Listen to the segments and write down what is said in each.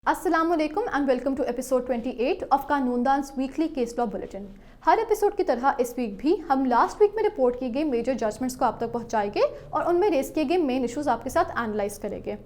अस्सलाम वालेकुम and welcome to episode 28 of कानूनदान्स वीकली केस लॉ बुलेटिन। हर एपिसोड की तरह इस वीक भी हम लास्ट वीक में रिपोर्ट की गई मेजर जजमेंट्स को आप तक पहुंचाएंगे और उनमें रेस किए गए मेन इश्यूज आपके साथ एनालाइज करेंगे।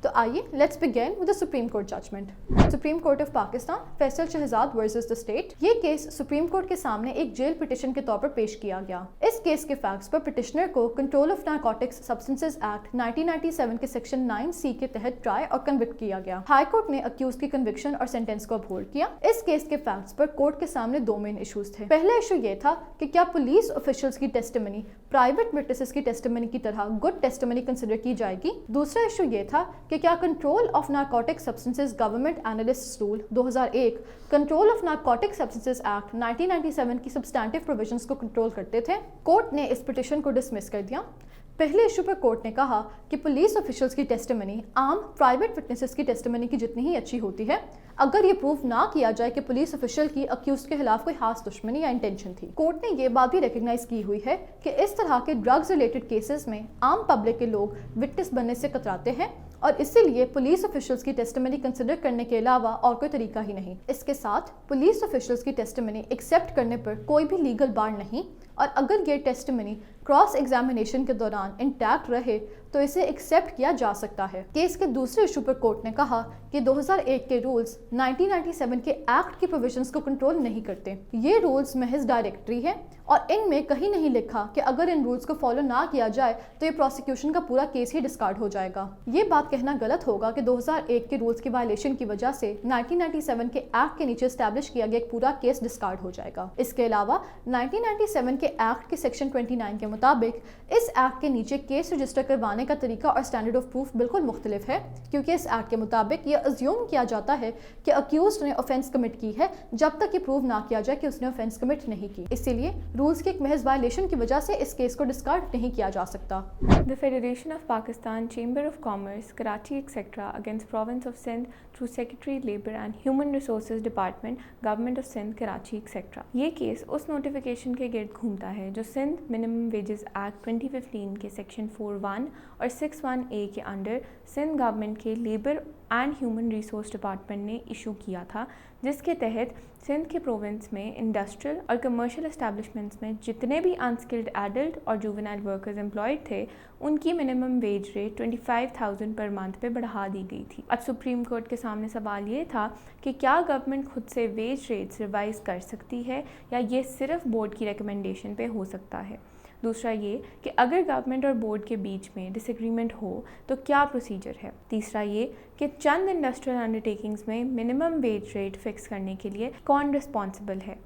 तो आइए let's begin with the Supreme Court judgment. Supreme Court of Pakistan Faisal Shahzad versus the State. ये केस सुप्रीम कोर्ट के सामने एक जेल पिटिशन के तौर पर पेश किया गया। इस केस के फैक्ट्स पर पिटिशनर को control of narcotics substances act 1997 के सेक्शन 9C के तहत ट्राई और कन्विक्ट किया गया। हाई कोर्ट ने अक्यूज की कन्विक्शन और सेंटेंस को अपहोल्ड किया। इस केस के फैक्ट्स पर कोर्ट के सामने दो मेन इश्यूज थे। पहला इशू ये था कि क्या पुलिस ऑफिशियल्स की टेस्टिमनी प्राइवेट विटनेसेस की टेस्टिमनी की तरह गुड टेस्टिमनी कंसिडर की जाएगी। दूसरा इशू ये था कि क्या control of narcotic substances government analyst rule 2001 control of narcotic substances act 1997 की सब्सटैंटिव प्रोविजंस को कंट्रोल करते थे। कोर्ट ने इस पिटिशन को डिसमिस कर दिया। पहले इशू पर कोर्ट ने कहा कि पुलिस ऑफिशियल्स की टेस्टिमनी आम प्राइवेट विटनेसेस की टेस्टिमनी की जितनी ही अच्छी होती है अगर ये प्रूव ना किया जाए कि पुलिस ऑफिशियल की अक्यूज के खिलाफ कोई खास दुश्मनी या इंटेंशन थी। कोर्ट ने ये बात भी रिकग्नाइज की हुई है कि इस तरह के ड्रग्स रिलेटेड केसेस में आम पब्लिक के लोग विटनेस बनने से कतराते हैं और इसीलिए पुलिस ऑफिशियल्स की टेस्टिमनी कंसिडर करने के अलावा और कोई तरीका ही नहीं। इसके साथ पुलिस ऑफिशियल्स की टेस्टिमनी एक्सेप्ट करने पर कोई भी लीगल बार नहीं और अगर ये टेस्टिमनी क्रॉस एग्जामिनेशन के दौरान इंटैक्ट रहे तो इसे एक्सेप्ट किया जा सकता है। केस के दूसरे इशू पर कोर्ट ने कहा कि 2001 के रूल्स 1997 के एक्ट की प्रोविजंस को कंट्रोल नहीं करते। ये रूल्स महज डायरेक्टरी है और इनमें कहीं नहीं लिखा कि अगर इन रूल्स को फॉलो ना किया जाए तो ये प्रोसिक्यूशन का पूरा केस ही डिस्कार्ड हो जाएगा। ये बात कहना गलत होगा कि 2001 के रूल्स की वायलेशन की वजह से 1997 के एक्ट के नीचे एस्टैब्लिश किया गया एक पूरा केस डिस्कार्ड हो जाएगा। इसके अलावा 1997 के एक्ट के सेक्शन 29 के मुताबिक इस एक्ट के नीचे केस रजिस्टर करवाने का तरीका और स्टैंडर्ड ऑफ प्रूफ बिल्कुल मुख्तलिफ है, क्योंकि इस एक्ट के मुताबिक ये अज्यूम किया जाता है कि अक्यूज्ड ने ऑफेंस कमिट की है जब तक ये प्रूव ना किया जाए कि उसने ऑफेंस कमिट नहीं की। इसीलिए रूल्स की एक महज वायलेशन की वजह से इस केस को डिस्कार्ड नहीं किया जा सकता। The Federation of Pakistan Chamber of Commerce, Karachi etc. against Province of Sindh through Secretary Labour and Human Resources Department, Government of Sindh, Karachi etc. ये केस उस नोटिफिकेशन के गिर्द घूमता है जो सिंध मिनिमम वेजेस एक्ट 2015 के सेक्शन 4(1) और 6(1)(a) के अंडर सिंध गवर्नमेंट के labour and human resource department ने इशू किया था, जिसके तहत सिंध के प्रोविंस में इंडस्ट्रियल और कमर्शियल एस्टैब्लिशमेंट्स में जितने भी अनस्किल्ड एडल्ट और जुवेनाइल वर्कर्स एम्प्लॉयड थे उनकी minimum wage rate 25,000 per month पे बढ़ा दी गई थी। अब सुप्रीम कोर्ट के सामने सवाल ये था कि क्या गवर्नमेंट खुद से वेज रेट्स रिवाइज कर सकती है या ये सिर्फ बोर्ड की रिकमेंडेशन पे हो सकता है। दूसरा ये कि अगर गवर्नमेंट और बोर्ड के बीच में डिसएग्रीमेंट हो तो क्या प्रोसीजर है। तीसरा ये कि चंद इंडस्ट्रियल अंडरटेकिंग्स में मिनिमम वेज रेट फिक्स करने के लिए कौन रिस्पॉन्सिबल है।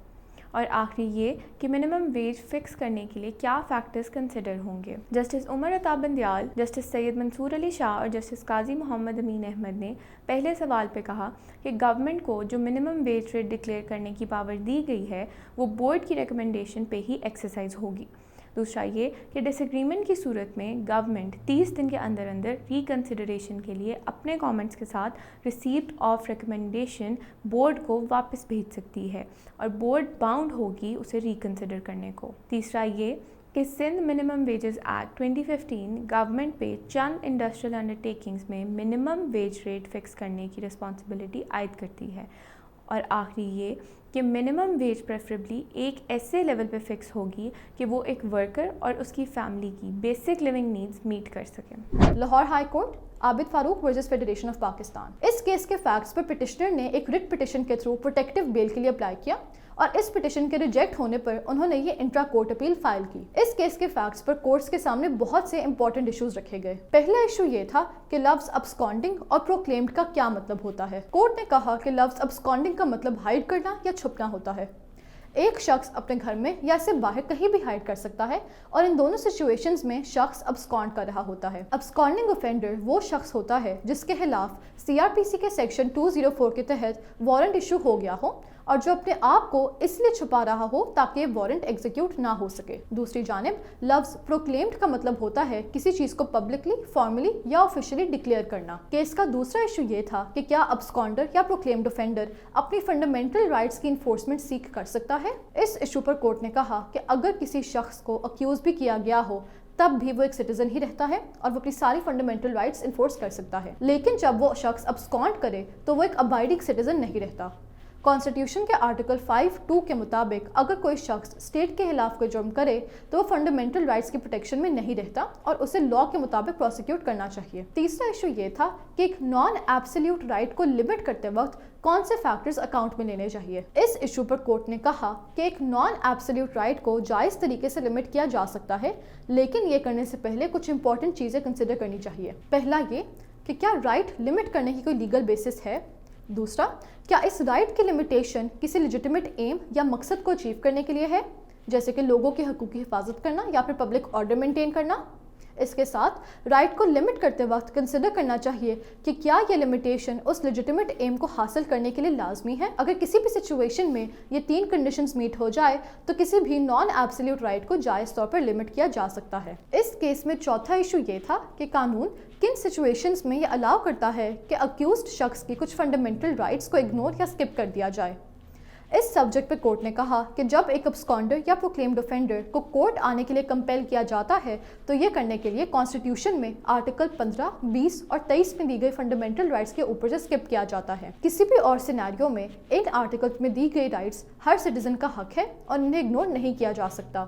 और आखिरी ये कि मिनिमम वेज फिक्स करने के लिए क्या फैक्टर्स कंसिडर होंगे। जस्टिस उमर अता बंदियाल, जस्टिस सैयद मंसूर अली शाह और जस्टिस काजी मोहम्मद अमीन अहमद ने पहले सवाल पे कहा कि गवर्नमेंट को जो मिनिमम वेज रेट डिक्लेयर करने की पावर दी गई है वो बोर्ड की रिकमेंडेशन पे ही एक्सरसाइज होगी। दूसरा ये कि डिसएग्रीमेंट की सूरत में गवर्नमेंट 30 दिन के अंदर अंदर रिकन्सिडरेशन के लिए अपने कमेंट्स के साथ रिसीप्ट ऑफ रिकमेंडेशन बोर्ड को वापस भेज सकती है और बोर्ड बाउंड होगी उसे रिकन्सिडर करने को। तीसरा ये कि Sindh minimum wages act 2015 government पे चंद इंडस्ट्रियल अंडरटेकिंग्स में मिनिमम वेज रेट फिक्स करने की रिस्पॉन्सिबिलिटी आयद करती है। और आखिरी ये कि मिनिमम वेज प्रेफरेबली एक ऐसे लेवल पे फिक्स होगी कि वो एक वर्कर और उसकी फैमिली की बेसिक लिविंग नीड्स मीट कर सकें। Lahore high court Abid Farooq versus federation of Pakistan. इस केस के फैक्ट्स पर पिटिशनर ने एक रिट पिटिशन के थ्रू प्रोटेक्टिव बेल के लिए अप्लाई किया और इस पिटिशन के रिजेक्ट होने पर उन्होंने ये इंट्रा कोर्ट अपील फाइल की। इस केस के फैक्ट्स पर कोर्ट्स के सामने बहुत से इंपॉर्टेंट इश्यूज रखे गए। पहला इशू ये था कि लफ्ज अब्सकॉन्डिंग और प्रोक्लेम्ड का क्या मतलब होता है। कोर्ट ने कहा कि लफ्ज अब्सकॉन्डिंग का मतलब हाइड करना या छुपना होता है। एक शख्स अपने घर में या इससे बाहर कहीं भी हाइड कर सकता है और इन दोनों सिचुएशंस में शख्स अब्सकॉन्ड कर रहा होता है। अब्सकॉन्डिंग ऑफेंडर वो शख्स होता है जिसके खिलाफ सीआरपीसी के सेक्शन 204 के तहत वारंट इशू हो गया हो और जो अपने आप को इसलिए छुपा रहा हो ताकि वारंट एग्जीक्यूट ना हो सके। दूसरी जानिब लफ्ज प्रोक्लेम्ड का मतलब होता है किसी चीज को पब्लिकली, फॉर्मली या ऑफिशियली डिक्लेयर करना। केस का दूसरा इशू ये था कि क्या अब्सकॉन्डर या प्रोक्लेम्ड ऑफेंडर अपनी फंडामेंटल राइट्स की इन्फोर्समेंट सीख कर सकता है। इस इशू पर कोर्ट ने कहा कि अगर किसी शख्स को अक्यूज भी किया गया हो तब भी वो एक सिटीजन ही रहता है और वो अपनी सारी फंडामेंटल राइट्स इन्फोर्स कर सकता है। लेकिन जब वो शख्स अब्सकॉन्ड करे तो वो एक अबाइडिंग सिटीजन नहीं रहता। कॉन्स्टिट्यूशन के आर्टिकल 5(2) के मुताबिक अगर कोई शख्स स्टेट के खिलाफ कोई जुर्म करे तो वो फंडामेंटल राइट्स की प्रोटेक्शन में नहीं रहता और उसे लॉ के मुताबिक प्रोसिक्यूट करना चाहिए। तीसरा इशू ये था कि एक नॉन एब्सोल्यूट राइट को लिमिट करते वक्त कौन से फैक्टर्स अकाउंट में लेने चाहिए। इस इशू पर कोर्ट ने कहा कि एक नॉन एब्सोल्यूट राइट को जायज़ तरीके से लिमिट किया जा सकता है, लेकिन ये करने से पहले कुछ इंपॉर्टेंट चीज़ें कंसिडर करनी चाहिए। पहला ये कि क्या राइट लिमिट करने की कोई लीगल बेसिस है। दूसरा, क्या इस राइट की लिमिटेशन किसी लेजिटिमेट एम या मकसद को अचीव करने के लिए है, जैसे कि लोगों के हकूक़ की हिफाजत करना या फिर पब्लिक ऑर्डर मेंटेन करना। इसके साथ राइट को लिमिट करते वक्त कंसिडर करना चाहिए कि क्या ये लिमिटेशन उस लेजिटिमेट एम को हासिल करने के लिए लाजमी है। अगर किसी भी सिचुएशन में ये 3 कंडीशंस मीट हो जाए तो किसी भी नॉन एब्सोल्यूट राइट को जायज़ तौर पर लिमिट किया जा सकता है। इस केस में चौथा इशू ये था कि कानून किन सिचुएशंस में ये अलाउ करता है कि अक्यूज्ड शख्स की कुछ फंडामेंटल राइट्स को इग्नोर या स्किप कर दिया जाए। इस सब्जेक्ट पे कोर्ट ने कहा कि जब एक अब्सकॉन्डर या प्रोक्लेम्ड ऑफेंडर को कोर्ट आने के लिए कंपेल किया जाता है तो ये करने के लिए कॉन्स्टिट्यूशन में आर्टिकल 15, 20 और 23 में दी गई फंडामेंटल राइट्स के ऊपर से स्किप किया जाता है। किसी भी और सिनेरियो में इन आर्टिकल्स में दी गई राइट्स हर सिटीजन का हक है और इन्हें इग्नोर नहीं किया जा सकता।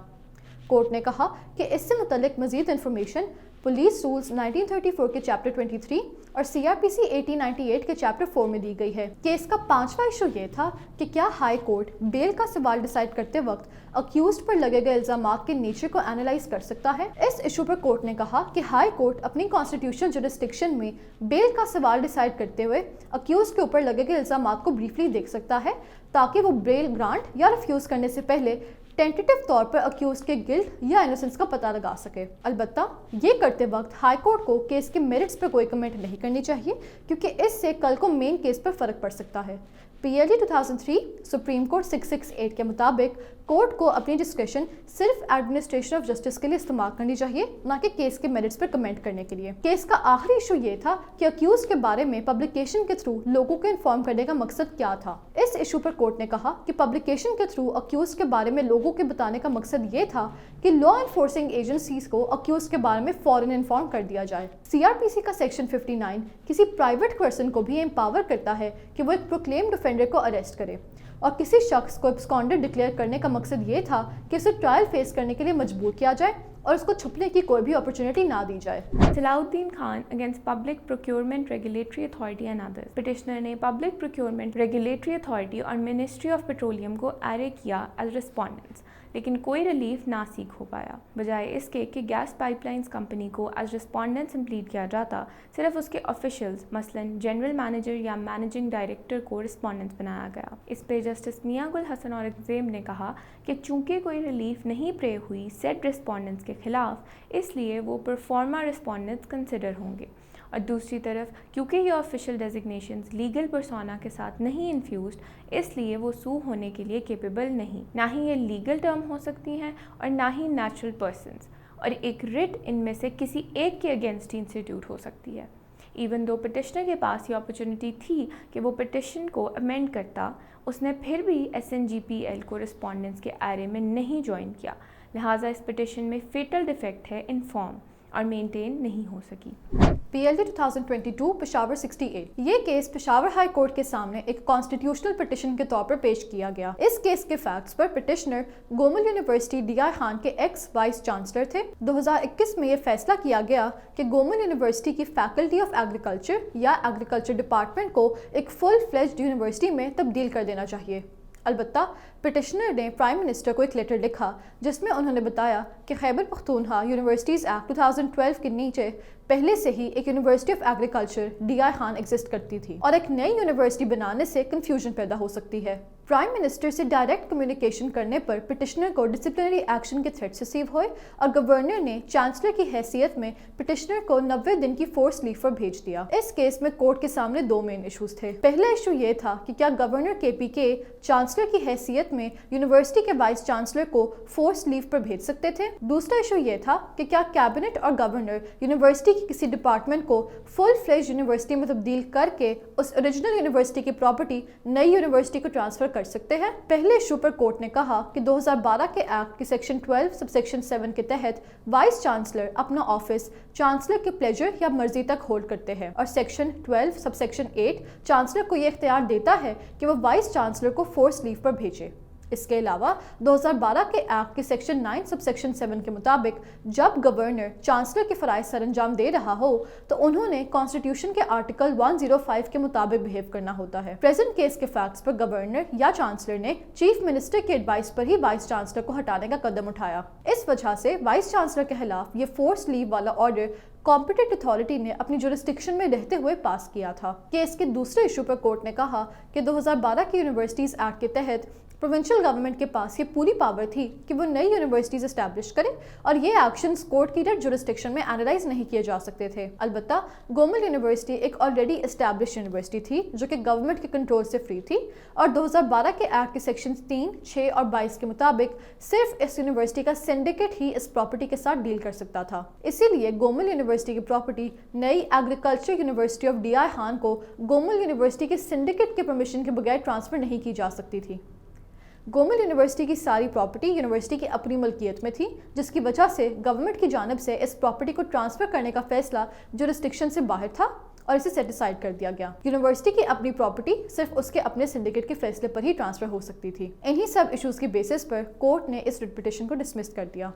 कोर्ट ने कहा कि इससे मुतल्लिक मज़ीद इन्फॉर्मेशन पुलिस रूल्स 1934 के चैप्टर 23 और CRPC 1898 के चैप्टर 4 में दी गई है। केस का 5वां इशू ये था कि क्या हाई कोर्ट बेल का सवाल डिसाइड करते वक्त अक्यूज्ड पर लगे गए इल्ज़ामात के नेचर को एनालाइज कर सकता है। इस इशू पर कोर्ट ने कहा कि हाई कोर्ट अपनी कॉन्स्टिट्यूशनल जुरिस्डिक्शन में बेल का सवाल डिसाइड करते हुए अक्यूज्ड के ऊपर लगे गए इल्ज़ामात को ब्रीफली देख सकता है ताकि वो बेल ग्रांट या रिफ्यूज़ करने से पहले टेंटेटिव तौर पर अक्यूज के गिल्ट या इनोसेंस का पता लगा सके। अलबत्ता ये करते वक्त हाई कोर्ट को केस के मेरिट्स पर कोई कमेंट नहीं करनी चाहिए क्योंकि इससे कल को मेन केस पर फर्क पड़ सकता है। PLD 2003 सुप्रीम कोर्ट 668 के मुताबिक कोर्ट को अपनी डिस्क्रेशन सिर्फ एडमिनिस्ट्रेशन ऑफ जस्टिस के लिए इस्तेमाल करनी चाहिए, ना कि केस के मेरिट्स पर कमेंट करने के लिए। केस का आखिरी इशू ये था कि अक्यूज के बारे में पब्लिकेशन के थ्रू लोगों को इन्फॉर्म करने का मकसद क्या था। इस इशू पर कोर्ट ने कहा कि पब्लिकेशन के थ्रू अक्यूज के बारे में लोगों के बताने का मकसद ये था कि लॉ एनफोर्सिंग एजेंसीज को अक्यूज के बारे में फौरन इन्फॉर्म कर दिया जाए। CRPC का सेक्शन 59 किसी प्राइवेट पर्सन को भी एम्पावर करता है कि वो एक प्रोक्लेम्ड ऑफेंडर को अरेस्ट करे और किसी शख्स को एब्सकॉन्डर डिक्लेयर करने का मकसद ये था कि उसे ट्रायल फेस करने के लिए मजबूर किया जाए और उसको छुपने की कोई भी अपॉर्चुनिटी ना दी जाए। Salahuddin Khan against Public Procurement Regulatory Authority and others. Petitioner ने पब्लिक प्रोक्योरमेंट रेगुलेटरी अथॉरिटी और मिनिस्ट्री ऑफ पेट्रोलियम को एरे किया एज रिस्पोंडेंट्स, लेकिन कोई रिलीफ ना सीख हो पाया। बजाय इसके कि गैस पाइपलाइंस कंपनी को एज रिस्पोंडेंट्स इम्प्लीड किया जाता, सिर्फ उसके ऑफिशियल्स मसलन जनरल मैनेजर या मैनेजिंग डायरेक्टर को रिस्पोंडेंट्स बनाया गया। इस पे जस्टिस मियां गुल हसन औरंगजेब ने कहा कि चूंकि कोई रिलीफ नहीं प्रे हुई सेट रिस्पोंडेंट्स के खिलाफ, इसलिए वो परफॉर्मा रिस्पोंडेंट्स कंसिडर होंगे। और दूसरी तरफ क्योंकि ये ऑफिशियल डेजिग्नेशंस लीगल पर्सोना के साथ नहीं इन्फ्यूज्ड, इसलिए वो सू होने के लिए केपेबल नहीं। ना ही ये लीगल टर्म हो सकती हैं और ना ही नेचुरल पर्सन्स, और एक रिट इनमें से किसी एक के अगेंस्ट ही इंस्टीट्यूट हो सकती है। इवन दो पिटिशनर के पास ये अपॉर्चुनिटी थी कि वो पिटिशन को अमेंड करता, उसने फिर भी SNGPL को रिस्पोंडेंट्स के एरे में नहीं ज्वाइन किया। लिहाजा इस पिटिशन में फेटल डिफेक्ट है इन फॉर्म और मेंटेन नहीं हो सकी। PLD 2022 पेशावर 68। ये केस पेशावर हाई कोर्ट के सामने एक कॉन्स्टिट्यूशनल पिटिशन के तौर पर पेश किया गया। इस केस के फैक्ट्स पर petitioner Gomal university DI Khan के एक्स वाइस चांसलर थे। 2021 में ये फैसला किया गया कि गोमल यूनिवर्सिटी की फैकल्टी ऑफ एग्रीकल्चर या एग्रीकल्चर डिपार्टमेंट को एक फुल फ्लेज्ड यूनिवर्सिटी में तब्दील कर देना चाहिए। अलबत्ता पिटिशनर ने प्राइम मिनिस्टर को एक लेटर लिखा जिसमें उन्होंने बताया कि खैबर पख्तूनख्वा यूनिवर्सिटीज़ एक्ट 2012 के नीचे पहले से ही एक university of agriculture DI Khan exist करती थी और एक नई यूनिवर्सिटी बनाने से कंफ्यूजन पैदा हो सकती है। प्राइम मिनिस्टर से डायरेक्ट कम्युनिकेशन करने पर पिटिशनर को डिसिप्लिनरी एक्शन के थ्रेट्स रिसीव हुए और गवर्नर ने चांसलर की हैसियत में पिटिशनर को 90 दिन की फोर्स लीव पर भेज दिया। इस केस में कोर्ट के सामने दो मेन इश्यूज थे। पहला इशू ये था कि क्या गवर्नर KPK चांसलर की हैसियत में यूनिवर्सिटी के वाइस चांसलर को फोर्स लीव पर भेज सकते थे। दूसरा इशू ये था कि क्या कैबिनेट और गवर्नर यूनिवर्सिटी की किसी डिपार्टमेंट को फुल फ्लेज यूनिवर्सिटी में तब्दील करके उस ओरिजिनल यूनिवर्सिटी की प्रॉपर्टी नई यूनिवर्सिटी को ट्रांसफर कर सकते हैं। पहले इशू पर कोर्ट ने कहा कि 2012 के एक्ट की सेक्शन 12 सबसेक्शन 7 के तहत वाइस चांसलर अपना ऑफिस चांसलर के प्लेजर या मर्जी तक होल्ड करते हैं और सेक्शन 12 सबसेक्शन 8 चांसलर को यह इख्तियार देता है कि वह वाइस चांसलर को फोर्स लीव पर भेजे। इसके अलावा 2012 के एक्ट के सेक्शन 9 सबसेक्शन 7 के मुताबिक जब गवर्नर चांसलर के फराइज सर अंजाम दे रहा हो तो उन्होंने कॉन्स्टिट्यूशन के आर्टिकल 105 के मुताबिक बिहेव करना होता है। प्रेजेंट केस के फैक्ट्स पर गवर्नर या चांसलर ने चीफ मिनिस्टर के एडवाइस पर ही वाइस चांसलर को हटाने का कदम उठाया। इस वजह से वाइस चांसलर के खिलाफ ये फोर्स लीव वाला ऑर्डर कॉम्पिटेंट अथॉरिटी ने अपनी जुरिस्डिक्शन में रहते हुए पास किया था। केस के दूसरे इशू पर कोर्ट ने कहा कि 2012 के यूनिवर्सिटीज एक्ट के तहत प्रोविंशियल गवर्नमेंट के पास ये पूरी पावर थी कि वो नई यूनिवर्सिटीज एस्टैब्लिश करे और ये एक्शंस कोर्ट की जुरिस्डिक्शन में एनालाइज नहीं किए जा सकते थे। अलबत्ता गोमल यूनिवर्सिटी एक ऑलरेडी एस्टैब्लिश यूनिवर्सिटी थी जो कि गवर्नमेंट के कंट्रोल से फ्री थी और 2012 के एक्ट के सेक्शन 3, 6 और 22 के मुताबिक सिर्फ इस यूनिवर्सिटी का सिंडिकेट ही इस प्रॉपर्टी के साथ डील कर सकता था। इसीलिए गोमल यूनिवर्सिटी की प्रॉपर्टी नई एग्रीकल्चर यूनिवर्सिटी ऑफ DI हान को गोमल यूनिवर्सिटी के सिंडिकेट के परमिशन के बगैर ट्रांसफर नहीं की जा सकती थी। गोमल यूनिवर्सिटी की सारी प्रॉपर्टी यूनिवर्सिटी की अपनी मलकियत में थी, जिसकी वजह से गवर्नमेंट की जानिब से इस प्रॉपर्टी को ट्रांसफर करने का फैसला जुरिस्डिक्शन से बाहर था और इसे सेट असाइड कर दिया गया। यूनिवर्सिटी की अपनी प्रॉपर्टी सिर्फ उसके अपने सिंडिकेट के फैसले पर ही ट्रांसफर हो सकती थी। इन्हीं सब इश्यूज की बेसिस पर कोर्ट ने इस रिट पिटीशन को डिसमिस कर दिया।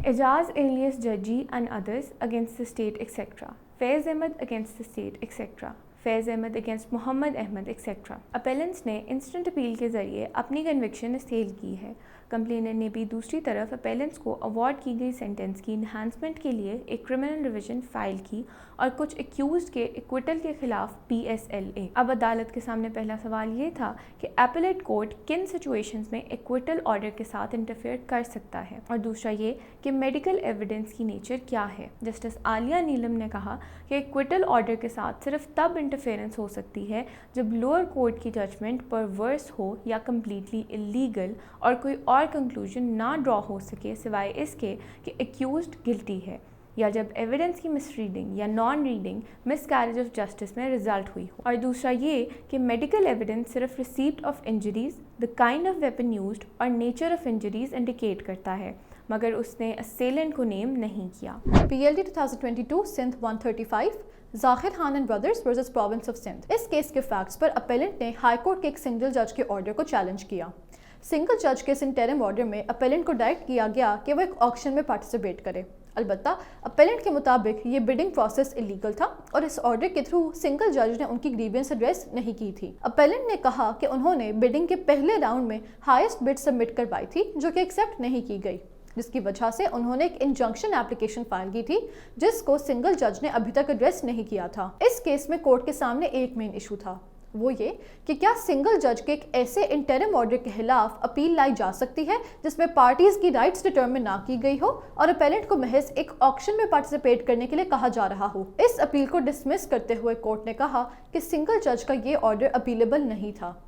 Ejaz alias Judgy and others against the state etc. Faiz Ahmed against the state etc. Faiz Ahmad against Mohammad Ahmad etcetera. Appellants ने इंस्टेंट अपील के ज़रिए अपनी कन्विक्शन स्टेल की है। कंप्लेनर ने भी दूसरी तरफ अपेलेंट्स को अवॉर्ड की गई सेंटेंस की इन्हांसमेंट के लिए एक क्रिमिनल रिविजन फाइल की और कुछ एक्यूज्ड के एक्विटल के खिलाफ PSLA। अब अदालत के सामने पहला सवाल ये था कि एपेलेट कोर्ट किन सिचुएशंस में एक्विटल ऑर्डर के साथ इंटरफेयर कर सकता है और दूसरा ये कि मेडिकल एविडेंस की नेचर क्या है। जस्टिस आलिया नीलम ने कहा कि एक्विटल ऑर्डर के साथ सिर्फ तब इंटरफेरेंस हो सकती है जब लोअर कोर्ट की जजमेंट परवर्स हो या कम्प्लीटली इलीगल और कोई और कंक्लूजन ना ड्रॉ हो सके सिवाय इसके कि एक्यूज्ड गिल्टी है या जब एविडेंस की मिसरीडिंग या non reading miscarriage of justice में रिजल्ट हुई हो। और दूसरा ये कि मेडिकल एविडेंस सिर्फ receipt of injuries, the kind of weapon used और नेचर ऑफ इंजरीज इंडिकेट करता है, मगर उसने असेलेंट को नेम नहीं किया। PLD 2022 Sindh 135 Zahir Khan and Brothers versus Province of Sindh. इस केस के फैक्ट्स पर अपेलेंट ने हाई कोर्ट के एक सिंगल जज के ऑर्डर को चैलेंज किया। सिंगल जज के इस इंटरिम ऑर्डर में अपेलेंट को डायरेक्ट किया गया कि वह एक ऑक्शन में पार्टिसिपेट करे। अलबत्ता अपेलेंट के मुताबिक ये बिडिंग प्रोसेस इलीगल था और इस ऑर्डर के थ्रू सिंगल जज ने उनकी ग्रीवियंस एड्रेस नहीं की थी। अपेलेंट ने कहा कि उन्होंने बिडिंग के पहले राउंड में हाईएस्ट बिड सबमिट करवाई थी जो कि एक्सेप्ट नहीं की गई, जिसकी वजह से उन्होंने एक इंजंक्शन एप्लीकेशन फाइल की थी जिसको सिंगल जज ने अभी तक एड्रेस नहीं किया था। इस केस में कोर्ट के सामने एक मेन इशू था, वो ये कि क्या सिंगल जज के एक ऐसे इंटरिम ऑर्डर के खिलाफ अपील लाई जा सकती है जिसमें पार्टीज की राइट्स डिटरमिन ना की गई हो और अपेलेंट को महज एक ऑक्शन में पार्टिसिपेट करने के लिए कहा जा रहा हो। इस अपील को डिसमिस करते हुए कोर्ट ने कहा कि सिंगल जज का ये ऑर्डर अपीलेबल नहीं था।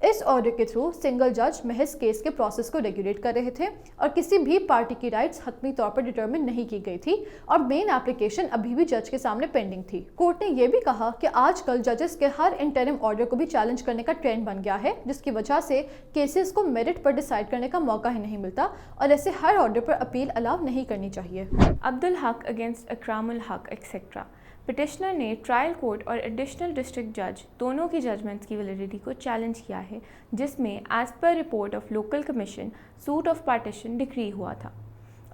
इस ऑर्डर के थ्रू सिंगल जज महज केस के प्रोसेस को रेगुलेट कर रहे थे और किसी भी पार्टी की राइट्स हतमी तौर पर डिटरमिन नहीं की गई थी और मेन एप्लीकेशन अभी भी जज के सामने पेंडिंग थी। कोर्ट ने यह भी कहा कि आजकल जजेस के हर इंटरिम ऑर्डर को भी चैलेंज करने का ट्रेंड बन गया है, जिसकी वजह से केसेस को मेरिट पर डिसाइड करने का मौका ही नहीं मिलता और ऐसे हर ऑर्डर पर अपील अलाउ नहीं करनी चाहिए। अब्दुल हक अगेंस्ट अकरामुल हक एक्सेट्रा। पिटिशनर ने ट्रायल कोर्ट और एडिशनल डिस्ट्रिक्ट जज दोनों की जजमेंट्स की वैलिडिटी को चैलेंज किया है, जिसमें as per report of local commission suit of partition decree हुआ था।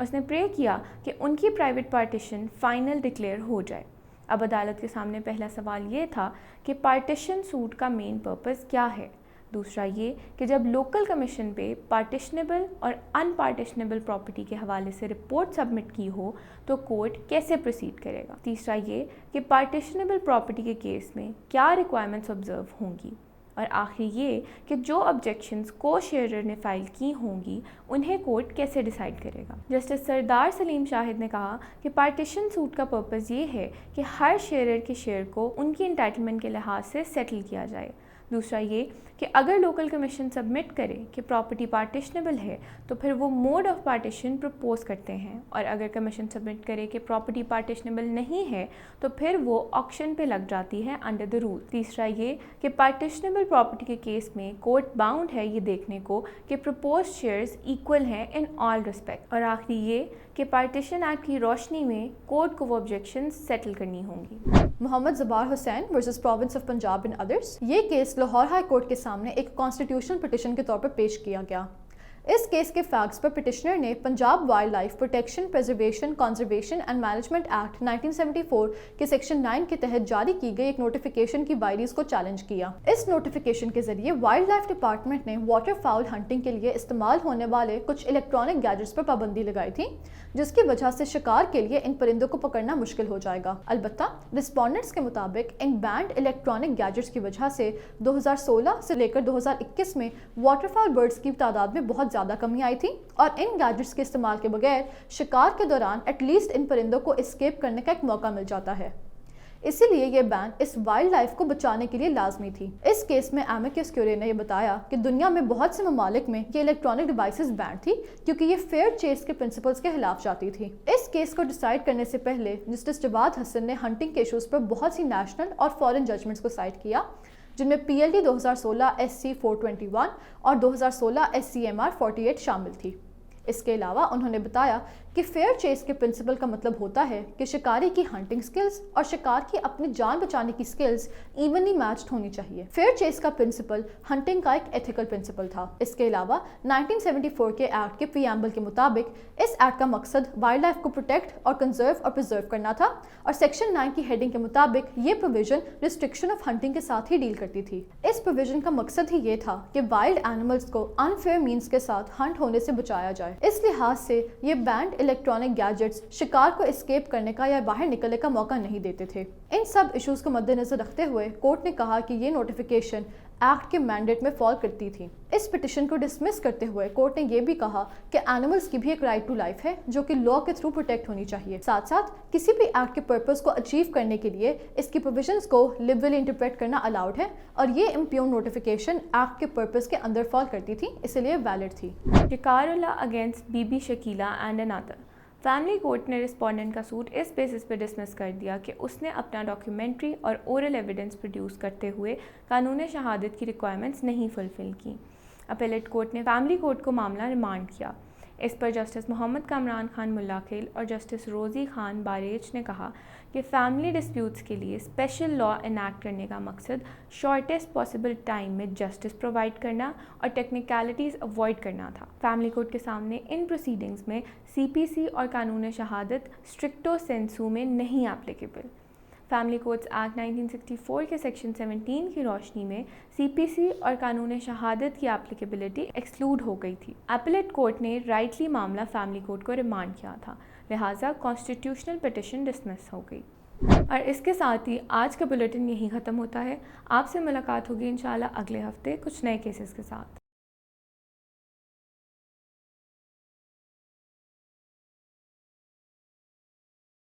उसने प्रे किया कि उनकी प्राइवेट पार्टीशन फाइनल डिक्लेयर हो जाए। अब अदालत के सामने पहला सवाल ये था कि पार्टीशन सूट का मेन पर्पस क्या है। दूसरा ये कि जब लोकल कमीशन पे पार्टिशनेबल और अनपार्टिशनेबल प्रॉपर्टी के हवाले से रिपोर्ट सबमिट की हो तो कोर्ट कैसे प्रोसीड करेगा। तीसरा ये कि पार्टिशनेबल प्रॉपर्टी के केस में क्या रिक्वायरमेंट्स ऑब्जर्व होंगी। और आखिर ये कि जो ऑब्जेक्शंस को शेयरर ने फाइल की होंगी उन्हें कोर्ट कैसे डिसाइड करेगा। जस्टिस सरदार सलीम शाहिद ने कहा कि पार्टीशन सूट का पर्पस ये है कि हर शेयरर के शेयर को उनकी इंटाइटलमेंट के लिहाज से सेटल किया जाए। दूसरा ये कि अगर लोकल कमीशन सबमिट करे कि प्रॉपर्टी पार्टिशनेबल है तो फिर वो मोड ऑफ पार्टीशन प्रपोज करते हैं, और अगर कमीशन सबमिट करे कि प्रॉपर्टी पार्टिशनेबल नहीं है तो फिर वो ऑक्शन पे लग जाती है अंडर द रूल। तीसरा ये कि पार्टिशनेबल प्रॉपर्टी के केस में कोर्ट बाउंड है ये देखने को कि प्रपोज शेयर्स इक्वल हैं इन ऑल रिस्पेक्ट। और आखिरी ये कि पार्टीशन एक्ट की रोशनी में कोर्ट को वो ऑब्जेक्शन सेटल करनी होंगी। मोहम्मद जबार Hussain versus Province of Punjab and others, ये केस लाहौर हाई कोर्ट के सामने एक कॉन्स्टिट्यूशनल पिटिशन के तौर पर पेश किया गया। इस केस के फैक्ट्स पर पिटिशनर ने Punjab wild life protection, preservation, conservation and management act 1974 के सेक्शन 9 के तहत जारी की गई एक नोटिफिकेशन की वायरीज को चैलेंज किया। इस नोटिफिकेशन के जरिए वाइल्ड लाइफ डिपार्टमेंट ने वाटर फाउल हंटिंग के लिए इस्तेमाल होने वाले कुछ इलेक्ट्रॉनिक गैजेट्स पर पाबंदी लगाई थी, जिसकी वजह से शिकार के लिए इन परिंदों को पकड़ना मुश्किल हो जाएगा। अलबत्ता रिस्पोंडेंट्स के मुताबिक इन बैंड इलेक्ट्रॉनिक गैजेट्स की वजह से 2016 से लेकर 2021 में वाटरफाउल बर्ड्स की तादाद में बहुत ज़्यादा कमी आई थी, और इन गैजेट्स के इस्तेमाल के बगैर शिकार के दौरान एटलीस्ट इन परिंदों को एस्केप करने का एक मौका मिल जाता है। इसीलिए ये बैन इस वाइल्ड लाइफ को बचाने के लिए लाजमी थी। इस केस में एमिकस क्यूरी ने यह बताया कि दुनिया में बहुत से ममालिक में ये इलेक्ट्रॉनिक डिवाइसेस बैन थी क्योंकि ये फेयर चेस के प्रिंसिपल्स के खिलाफ जाती थी। इस केस को डिसाइड करने से पहले जस्टिस जवाद हसन ने हंटिंग के इशूज़ पर बहुत सी नेशनल और फॉरेन जजमेंट्स को साइट किया, जिनमें PLD 2016 SC 421 और 2016 SCMR 48 शामिल थी। इसके अलावा उन्होंने बताया कि फेयर चेस के प्रिंसिपल का मतलब होता है कि शिकारी की हंटिंग स्किल्स और शिकार की अपनी जान बचाने की स्किल्स इवनली मैच्ड होनी चाहिए। फेयर चेस का प्रिंसिपल हंटिंग का एक एथिकल प्रिंसिपल था। इसके अलावा 1974 के एक्ट के प्रीएम्बल के मुताबिक इस एक्ट का मकसद वाइल्ड लाइफ को प्रोटेक्ट और कंजर्व और प्रिजर्व करना था, और सेक्शन 9 की हेडिंग के मुताबिक ये प्रोविजन रिस्ट्रिक्शन ऑफ हंटिंग के साथ ही डील करती थी। इस प्रोविजन का मकसद ही ये था कि वाइल्ड एनिमल्स को अनफेयर मीन्स के साथ हंट होने से बचाया जाए। इस लिहाज से ये बैंड इलेक्ट्रॉनिक गैजेट्स शिकार को एस्केप करने का या बाहर निकलने का मौका नहीं देते थे। इन सब इश्यूज को मद्देनजर रखते हुए कोर्ट ने कहा कि ये नोटिफिकेशन एक्ट के मैंडेट में फॉल करती थी। इस पिटिशन को डिसमिस करते हुए कोर्ट ने यह भी कहा कि एनिमल्स की भी एक राइट टू लाइफ है जो कि लॉ के थ्रू प्रोटेक्ट होनी चाहिए। साथ साथ किसी भी एक्ट के पर्पस को अचीव करने के लिए इसकी प्रोविजंस को लिबरली इंटरप्रेट करना अलाउड है, और ये इम्प्यून नोटिफिकेशन एक्ट के पर्पस के अंदर फॉल करती थी, इसलिए वैलिड थी। Shikarullah against Bibi Shakila and another. Family court ने रिस्पोंडेंट का सूट इस बेसिस पर डिसमिस कर दिया कि उसने अपना डॉक्यूमेंट्री और ओरल एविडेंस प्रोड्यूस करते हुए कानून शहादत की रिक्वायरमेंट्स नहीं फुलफिल की। अपीलेट कोर्ट ने फैमिली कोर्ट को मामला रिमांड किया। इस पर जस्टिस मोहम्मद कामरान खान मुल्लाखेल और जस्टिस रोज़ी खान बारेच ने कहा कि फैमिली डिस्प्यूट्स के लिए स्पेशल लॉ इनैक्ट करने का मकसद शॉर्टेस्ट पॉसिबल टाइम में जस्टिस प्रोवाइड करना और टेक्निकलिटीज़ अवॉइड करना था। फैमिली कोर्ट के सामने इन प्रोसीडिंग्स में CPC और कानून शहादत स्ट्रिक्टो सेंसू में नहीं एप्लीकेबल। फैमिली कोर्ट्स एक्ट 1964 के सेक्शन 17 की रोशनी में CPC और कानून शहादत की एप्लीकेबिलिटी एक्सक्लूड हो गई थी। अपीलेट कोर्ट ने राइटली मामला फैमिली कोर्ट को रिमांड किया था, लिहाजा कॉन्स्टिट्यूशनल पिटिशन डिसमिस हो गई। और इसके साथ ही आज का बुलेटिन यहीं ख़त्म होता है। आपसे मुलाकात होगी इंशाल्लाह अगले हफ्ते कुछ नए केसेस के साथ।